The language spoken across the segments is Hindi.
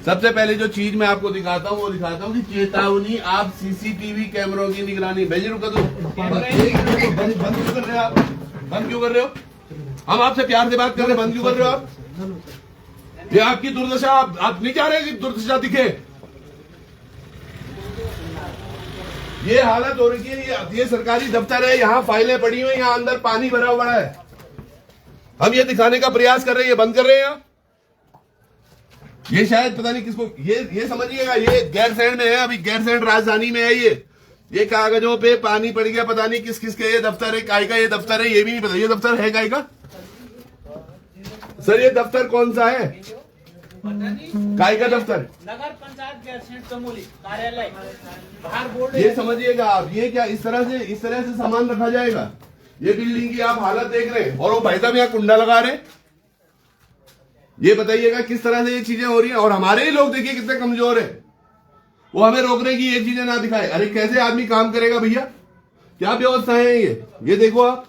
सबसे पहले जो चीज मैं आपको दिखाता हूँ वो दिखाता हूँ कि चेतावनी, आप सीसीटीवी कैमरों की निगरानी। भेजिए, रुका तो बंद क्यों कर रहे हो आप? बंद क्यों कर रहे हो? हम आपसे प्यार से बात कर रहे हैं, बंद क्यों कर रहे हो आप? ये आपकी दुर्दशा, आप नहीं चाह रहे कि दुर्दशा दिखे? ये हालत हो रही है, ये सरकारी दफ्तर है, यहाँ फाइलें पड़ी हुई, यहाँ अंदर पानी भरा हुआ है। हम ये दिखाने का प्रयास कर रहे हैं, ये बंद कर रहे हैं। ये शायद पता नहीं किसको, ये समझिएगा, ये गैरसैंण में है, अभी गैरसैंण राजधानी में है। ये कागजों पे पानी पड़ गया, पता नहीं किस किस के ये दफ्तर है, काय का ये दफ्तर है, ये भी नहीं पता। ये दफ्तर है काय का? सर ये दफ्तर कौन सा है? काय का दफ्तर? नगर पंचायत गैरसैंण चमोली कार्यालय बाहर बोर्ड। ये समझिएगा आप, ये क्या इस तरह से सामान रखा जाएगा? ये बिल्डिंग की आप हालत देख रहे हैं और वो भाई साहब यहाँ कुंडा लगा रहे हैं। ये बताइएगा किस तरह से ये चीजें हो रही हैं। और हमारे ही लोग देखिए कितने कमजोर है, वो हमें रोक रहे कि ये चीजें ना दिखाए। अरे कैसे आदमी काम करेगा भैया? क्या व्यवस्था है ये देखो आप,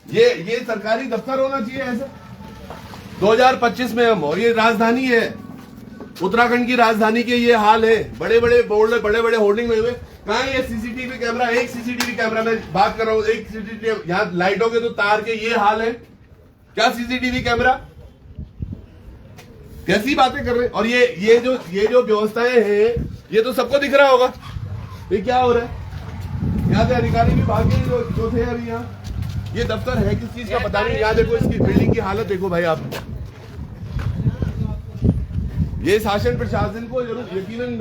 ये सरकारी दफ्तर होना चाहिए ऐसा। 2025 में हम, और ये राजधानी है, उत्तराखंड की राजधानी के ये हाल है। बड़े बड़े बोर्ड, बड़े बड़े होर्डिंग में हुए। कहाँ है ये सीसीटीवी कैमरा? एक सीसीटीवी कैमरा में बात कर रहा हूँ, एक सीसीटीवी, यहाँ लाइटों के तो तार के ये हाल है। क्या सीसीटीवी कैमरा? कैसी बातें कर रहे हैं? और ये जो व्यवस्थाएं हैं, ये तो सबको दिख रहा होगा ये क्या हो रहा है। यहाँ से अधिकारी भी भागे जो थे अभी यहाँ। ये दफ्तर है किस चीज का पता नहीं। यहाँ देखो इसकी बिल्डिंग की हालत देखो भाई आप। ये शासन प्रशासन को यकीनन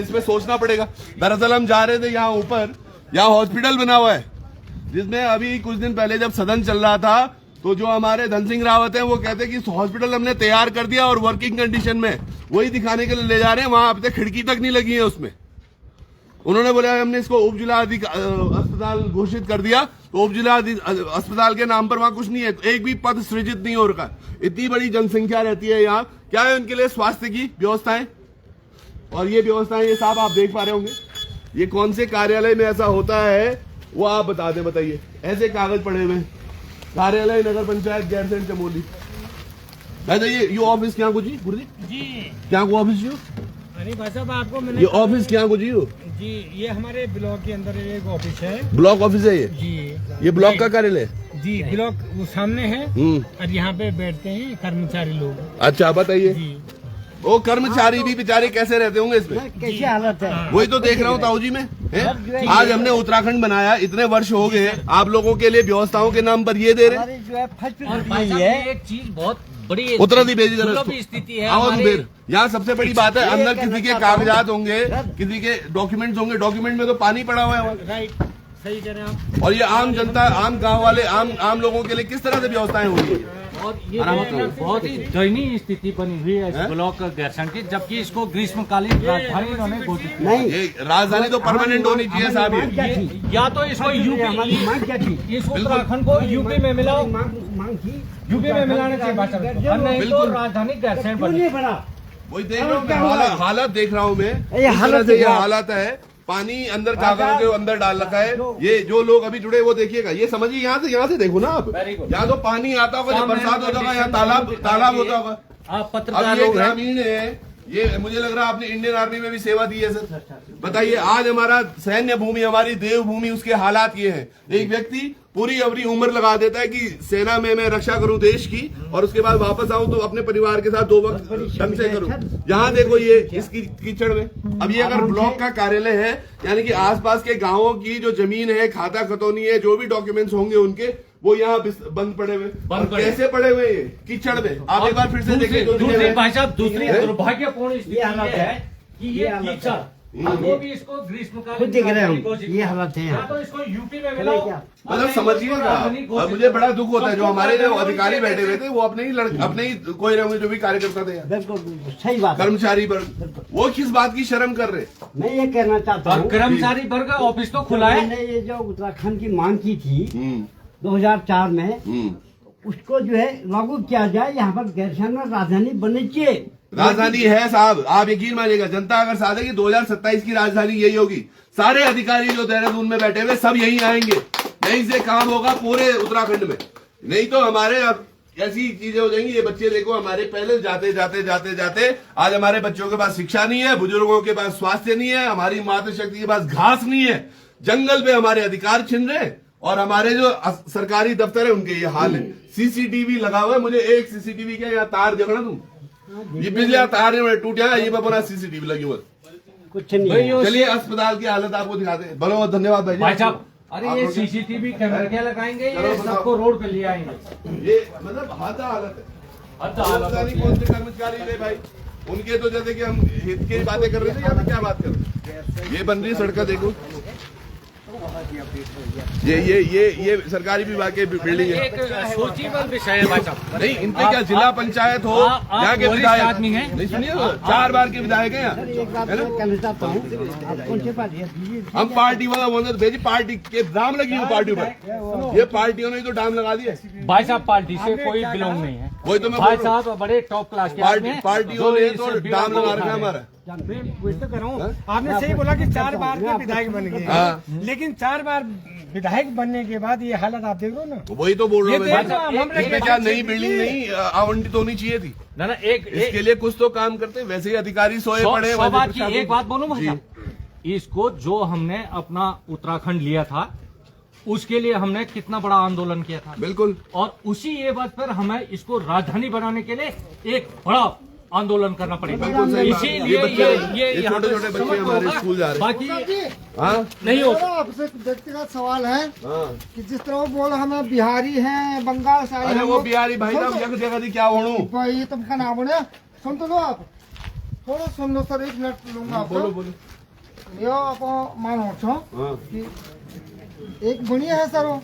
इसमें सोचना पड़ेगा। दरअसल हम जा रहे थे यहाँ ऊपर, यहाँ हॉस्पिटल बना हुआ है, जिसमें अभी कुछ दिन पहले जब सदन चल रहा था तो जो हमारे धन सिंह रावत हैं वो कहते हैं कि हॉस्पिटल हमने तैयार कर दिया और वर्किंग कंडीशन में, वही दिखाने के लिए ले जा रहे हैं। वहां अब तक खिड़की तक नहीं लगी है उसमें। उन्होंने बोला हमने इसको उप जिला अस्पताल घोषित कर दिया, तो उप जिला अस्पताल के नाम पर वहां कुछ नहीं है, एक भी पद सृजित नहीं हो रखा। इतनी बड़ी जनसंख्या रहती है यहाँ, क्या है उनके लिए स्वास्थ्य की व्यवस्थाएं? और ये व्यवस्थाएं ये साहब आप देख पा रहे होंगे, ये कौन से कार्यालय में ऐसा होता है वो आप बता दें। बताइए, ऐसे कागज पड़े हुए, कार्यालय नगर पंचायत गैरसैंण चमोली। ये ऑफिस क्या कुछ जी क्या को ऑफिस जो? अरे भाई साहब आपको मैंने ये ऑफिस क्या कुछ जी, ये हमारे ब्लॉक के अंदर एक ऑफिस है। ब्लॉक ऑफिस है ये जी, ये ब्लॉक का कार्यालय जी, ब्लॉक वो सामने है और यहाँ पे बैठते हैं कर्मचारी लोग। अच्छा बताइए, जी, वो कर्मचारी भी बेचारे कैसे रहते होंगे इसमें? कैसी हालत है? वही तो देख रहा हूँ ताऊ जी में है? आज हमने उत्तराखंड बनाया, इतने वर्ष हो गए, आप लोगों के लिए व्यवस्थाओं के नाम पर ये दे रहे हैं। एक चीज बहुत बड़ी उतरती भेजी स्थिति है यहाँ। सबसे बड़ी बात है, अंदर किसी के कागजात होंगे, किसी के डॉक्यूमेंट्स होंगे, डॉक्यूमेंट में तो पानी पड़ा हुआ है। राइट, सही कह रहे हैं आप। और ये आम जनता, आम गांव वाले, आम लोगों के लिए किस तरह से व्यवस्थाएं होंगी? और ये बहुत ही दयनीय स्थिति बनी हुई है इस ब्लॉक गैरसैंण की, जबकि इसको ग्रीष्मकालीन राजधानी उन्होंने घोषित किया। नहीं, ये राजधानी तो परमानेंट होनी चाहिए साहब। ये या तो इसको यूपी, इसको उत्तराखंड को यूपी में मिलाओ, यूपी में मिलाना चाहिए, नहीं तो राजधानी गैरसैंण बने। वही देख रहा हूँ, हालत देख रहा हूँ मैं, ये हालत है। पानी अंदर कागजों के अंदर डाल रखा है। ये जो लोग अभी जुड़े वो देखिएगा, ये समझिए, यहाँ से देखो ना आप, यहाँ तो पानी आता होगा, जब बरसात होता होगा, यहाँ तालाब होता होगा। आप पत्रकार लोग ग्रामीण है, ये मुझे लग रहा है आपने इंडियन आर्मी में भी सेवा दी है सर। बताइए, आज हमारा सैन्य भूमि, हमारी देव भूमि, उसके हालात ये हैं। एक व्यक्ति पूरी अपनी उम्र लगा देता है कि सेना में मैं रक्षा करूं देश की, और उसके बाद वापस आऊं तो अपने परिवार के साथ 2 वक्त ढंग से करूं। यहाँ देखो ये इसकी कीचड़ में। अब ये अगर ब्लॉक का कार्यालय है, यानी कि आसपास के गांवों की जो जमीन है, खाता खतौनी है, जो भी डॉक्यूमेंट्स होंगे उनके, वो यहाँ बंद पड़े हुए। कैसे पड़े हुए? ये कीचड़ में। आप एक बार फिर से देखिए। भाई साहब, दूसरी दुर्भाग्यपूर्ण स्थिति है कि ये कीचड़, वो भी इसको ग्रीष्मकालीन दिख रहे हैं, ये हालत है। तो इसको यूपी में मिलाओ, मतलब समझिएगा। अब मुझे बड़ा दुख होता है, जो हमारे जो अधिकारी बैठे हुए थे वो अपने ही कोई रहे, जो भी कार्यकर्ता थे, सही बात, कर्मचारी वर्ग, वो किस बात की शर्म कर रहे? मैं ये कहना चाहता हूँ, कर्मचारी वर्ग ऑफिस तो खुला है। मैंने ये जो उत्तराखंड की मांग की थी 2004 में, उसको जो है लागू किया जाए। यहाँ पर गैरसैंण में राजधानी बननी चाहिए। राजधानी है साहब, आप यकीन मानिएगा, जनता अगर साधे कि 2027 की राजधानी यही होगी। सारे अधिकारी जो देहरादून में बैठे हुए सब यहीं आएंगे, यहीं से काम होगा पूरे उत्तराखंड में। नहीं तो हमारे ऐसी चीजें हो जाएंगी। ये बच्चे देखो हमारे पहले जाते जाते जाते जाते आज हमारे बच्चों के पास शिक्षा नहीं है, बुजुर्गों के पास स्वास्थ्य नहीं है, हमारी मातृशक्ति के पास घास नहीं है, जंगल पे हमारे अधिकार छिन रहे, और हमारे जो सरकारी दफ्तर है उनके ये हाल है। सीसीटीवी लगा हुआ है, मुझे एक सीसीटीवी का यहाँ तार देखना तुम, ये बिजली का तार नहीं टूट गया, ये पूरा सीसीटीवी लगी हुआ। कुछ नहीं। चलिए अस्पताल की हालत आपको दिखाते हैं। बहुत बहुत धन्यवाद भाई साहब। अरे ये सीसीटीवी कैमरा क्या लगाएंगे, ये सबको रोड पे ले आएंगे। ये मतलब हालत है, नहीं कौन से कर्मचारी थे भाई, उनके तो जैसे कि हम हित की बातें कर रहे थे, यहाँ पे क्या बात कर रहे हैं। ये बन रही सड़क देखो, ये सरकारी विभाग के बिल्डिंग है। एक सूचीबद्ध विषय है भाई साहब। नहीं, इन पे क्या जिला पंचायत हो, यहाँ के विधायक आदमी है, नहीं सुनिए, 4 बार के विधायक है यहाँ, एक बात मैं कहना चाहता हूँ, आप कौन से पार्टी है? हम पार्टी वाला बोल रहे भेजी, पार्टी के दाम लगी हुई पार्टी पर, ये पार्टियों ने तो दाम लगा दिए भाई साहब। पार्टी से कोई बिलोंग नहीं है वही तो मैं भाई साहब, बड़े टॉप क्लास के आदमी हैं। पार्टियों ने तो दाम लगा रखा है हमारा। तो कर रहा हूँ, आपने सही बोला कि 4 बार के विधायक बन गए, लेकिन 4 बार विधायक बनने के बाद ये हालत आप देख रहे हो ना। वही तो बोल रहा हूँ, ये इसमें क्या नई बिल्डिंग नहीं आवंटित होनी चाहिए थी ना एक इसके लिए कुछ तो काम करते, वैसे ही अधिकारी सोए पड़े। एक बात बोलूं भाई साहब, इसको जो हमने अपना उत्तराखंड लिया था उसके लिए हमने कितना बड़ा आंदोलन किया था, बिल्कुल, और उसी ये बात पर हमें इसको राजधानी बनाने के लिए एक बड़ा आंदोलन करना पड़ेगा। इसीलिए ये छोटे छोटे बच्चे हमारे स्कूल जा रहे हैं, बाकी हाँ नहीं हो। आपसे व्यक्तिगत सवाल है हाँ। कि जिस तरह वो बोल हमें बिहारी हैं, बंगाल से आए अरे हैं, वो बिहारी भाई साहब जगह जगह थी क्या बोलूं। भाई तुमका नाम बोले, सुन तो लो आप, थोड़ा सुन लो सर, 1 मिनट लूंगा आपको। बोलो बोलो। यो आप मानो छो हाँ कि एक बढ़िया है सर, वो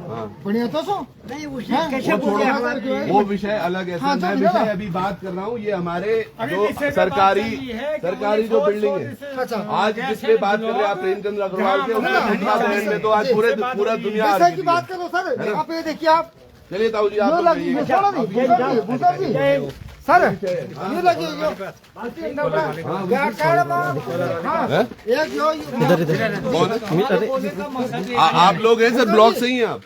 हाँ, बढ़िया तो सो नहीं, उसे हाँ, कैसे वो बोले? थोड़ा सा जो है, वो विषय अलग है हाँ, सर, मैं तो विषय ना। अभी बात कर रहा हूँ। ये हमारे अभी जो विषय पे बात सरकारी चल रही है कि सरकारी जो बिल्डिंग है, अच्छा आज जिस पे बात कर रहे हैं आप प्रेमचंद्र अग्रवाल के, उसके घटना बहन में तो आज पूरा दुनिया आ विषय रही की है। बात करो सर, आप ये देखिए, आप चलिए ताऊ जी यो आप लगी, लोग छोड़ो नहीं, भूसर जी सर, ये लगी यो व्याकरण में, हाँ, एक यो आप लोग हैं सर, ब्लॉक से ही हैं आप।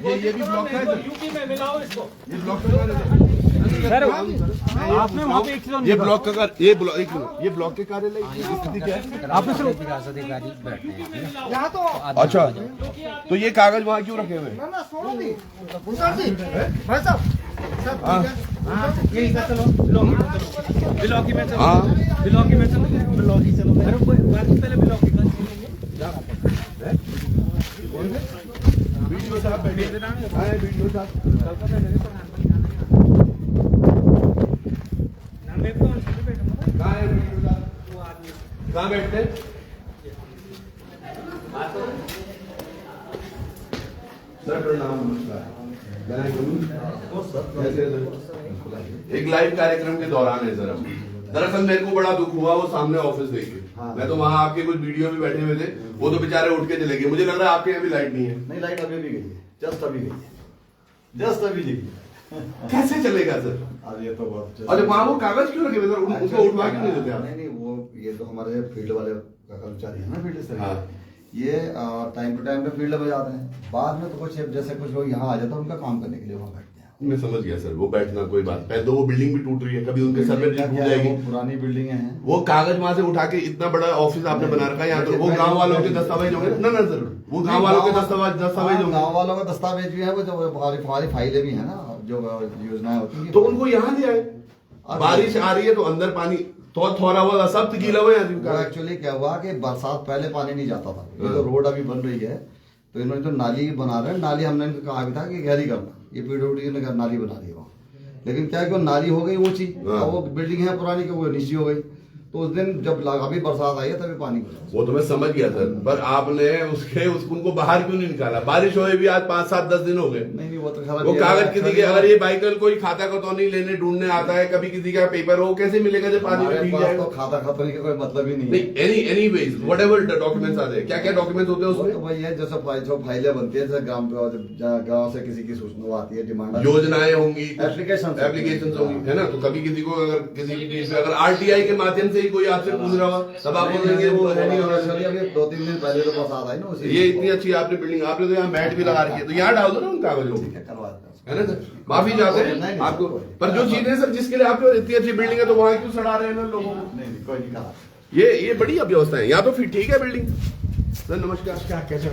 ये भी ब्लॉक है यूपी में मिलाओ इसको। ये ब्लॉक का सर आपने वहाँ पे एक ये ब्लॉक का ये ब्लॉक के कार्यालय की स्थिति क्या है आपने यहाँ तो अच्छा, तो ये कागज वहाँ क्यों रखे हुए हैं? ना सुनो भी भूसर जी भाई साहब, सब हाँ यही का चलो ब्लॉकी में चलो, हाँ ब्लॉकी में चलो, ब्लॉकी चलो। पहले ब्लॉकी का वीडियो साहब बैठे हाँ वीडियो साहब कहाँ बैठते सर? प्रणाम, नमस्कार। एक लाइव कार्यक्रम के दौरान है सर, दरअसल मेरे को बड़ा दुख हुआ वो सामने ऑफिस देख के। मैं तो वहाँ आपके कुछ वीडियो भी बैठे हुए थे, वो तो बेचारे उठ के चले गए। मुझे लग रहा है आपके यहाँ भी लाइट नहीं है। नहीं, लाइट अभी भी गई है, जस्ट अभी गई है, जस्ट अभी गई है। कैसे चलेगा सर? अब ये तो बहुत अरे वहाँ वो कागज क्यों रखे हुए सर? उनको उठवा क्यों नहीं देते आप? नहीं, वो ये तो हमारे फील्ड वाले कर्मचारी है ना, फील्ड से हाँ। ये टाइम टू टाइम पे फील्ड में जाते हैं, बाद में तो कुछ जैसे कुछ लोग यहाँ आ जाते हैं, उनका काम करने के लिए वहाँ बैठते हैं। मैं समझ गया सर, वो बैठना कोई बात। पहले तो वो बिल्डिंग भी टूट रही है, कभी उनके सर पे टूट जाएगी। पुरानी बिल्डिंगें हैं, वो कागज वहां से उठा के इतना बड़ा ऑफिस आपने बना रखा है यहाँ, तो वो गांव वालों के दस्तावेज होंगे ना? ना सर, वो गांव वालों के दस्तावेज होंगे। गाँव वालों का दस्तावेज भी है, वो जो हमारी फाइलें भी है ना, जो योजनाएं होती हैं, तो उनको यहाँ ले आए। बारिश आ रही है तो अंदर पानी थोड़ा हुआ, सब गीला हुआ है। एक्चुअली क्या हुआ कि बरसात पहले पानी नहीं जाता था, ये तो रोड अभी बन रही है, तो इन्होंने तो नाली बना रहे हैं। नाली हमने इनको कहा भी था कि गहरी करना, ये पीडब्ल्यूडी ने नाली बना दी वहाँ, लेकिन क्या है कि वो नाली हो गई ऊंची, और वो बिल्डिंग है पुरानी की वो नीची हो गई, तो उस दिन जब अभी बरसात आई है तभी पानी घुसा। वो तो मैं समझ गया सर, पर आपने उनको बाहर क्यों नहीं निकाला? बारिश हुए भी आज 5-7-10 दिन हो गए। नहीं, वो तो खराब, वो कागज किसी के, अगर ये बाइकल कोई खाता खतौनी लेने ढूंढने आता है, कभी किसी का पेपर हो, कैसे मिलेगा जब पानी में भीग जाएगा? तो खाता खतौनी का कोई मतलब ही नहीं नहीं, एनीवेज व्हाटएवर डॉक्यूमेंट्स आते हैं, क्या क्या डॉक्यूमेंट्स होते हैं है। उसमें? तो भाई है जैसे जो फाइलें बनती है, जैसे गाँव से किसी की सूचना आती है, डिमांड योजनाएं होंगी, एप्लीकेशन होंगी, है ना? तो कभी किसी को अगर किसी भी केस में अगर आरटीआई के माध्यम से ही कोई आपसे पूछ रहा हो, तब आप बोलेंगे वो है नहीं होना चाहिए। अभी 2-3 दिन पहले तो बरसात आई ना, उसी ये इतनी अच्छी आपने बिल्डिंग, आपने तो यहाँ मैट भी लगा रखी है, तो यहाँ डाल दो ना उन कागजों को, करवा देते हैं। है ना सर? माफी चाहते नहीं, हैं नहीं, आपको, कोई पर जो चीजें सर जिसके लिए आपको इतनी अच्छी बिल्डिंग है तो वहां क्यों सड़ा रहे हैं ना लोगों को? नहीं कोई नहीं कहा। ये बड़ी अव्यवस्था है। यहाँ तो फिर ठीक है बिल्डिंग। सर नमस्कार। क्या कैसे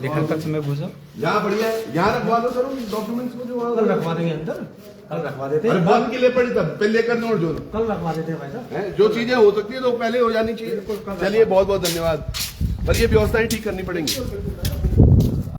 लेखन कक्ष में घुसो, यहाँ बढ़िया है, यहाँ रखवा दो सर उन डॉक्यूमेंट्स को जो वहाँ कल रखवा देंगे अंदर, कल रखवा देते अरे बंद के लिए पड़ी तब पहले कर नोट जो कल रखवा देते हैं भाई साहब। है, जो चीजें हो सकती है तो पहले हो जानी चाहिए। चलिए बहुत बहुत धन्यवाद, पर ये व्यवस्थाएं ठीक करनी पड़ेंगी।